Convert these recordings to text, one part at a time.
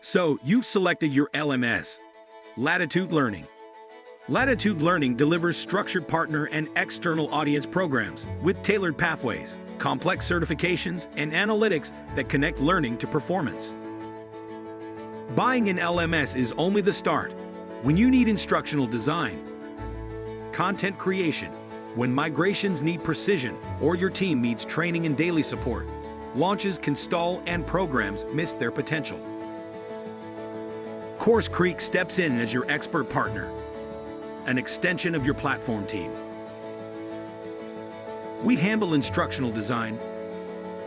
So, you've selected your LMS, Latitude Learning. Latitude Learning delivers structured partner and external audience programs with tailored pathways, complex certifications, and analytics that connect learning to performance. Buying an LMS is only the start. When you need instructional design, content creation, when migrations need precision, or your team needs training and daily support, launches can stall and programs miss their potential. CourseCREEK steps in as your expert partner, an extension of your platform team. We handle instructional design,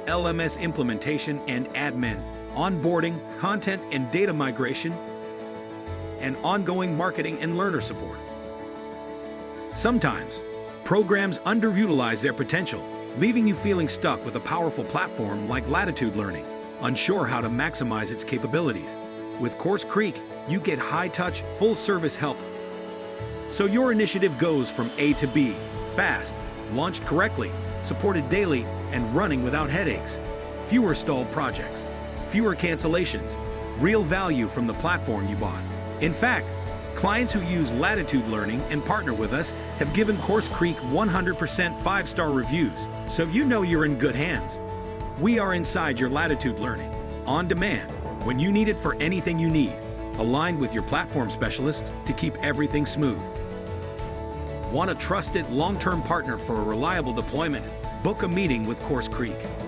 LMS implementation and admin, onboarding, content and data migration, and ongoing marketing and learner support. Sometimes, programs underutilize their potential, leaving you feeling stuck with a powerful platform like Latitude Learning, unsure how to maximize its capabilities. With CourseCREEK, you get high-touch, full-service help, so your initiative goes from A to B, fast, launched correctly, supported daily, and running without headaches. Fewer stalled projects, fewer cancellations, real value from the platform you bought. In fact, clients who use Latitude Learning and partner with us have given CourseCREEK 100% 5-star reviews, so you know you're in good hands. We are inside your Latitude Learning, on demand, when you need it for anything you need, aligned with your platform specialist to keep everything smooth. Want a trusted long-term partner for a reliable deployment? Book a meeting with CourseCREEK.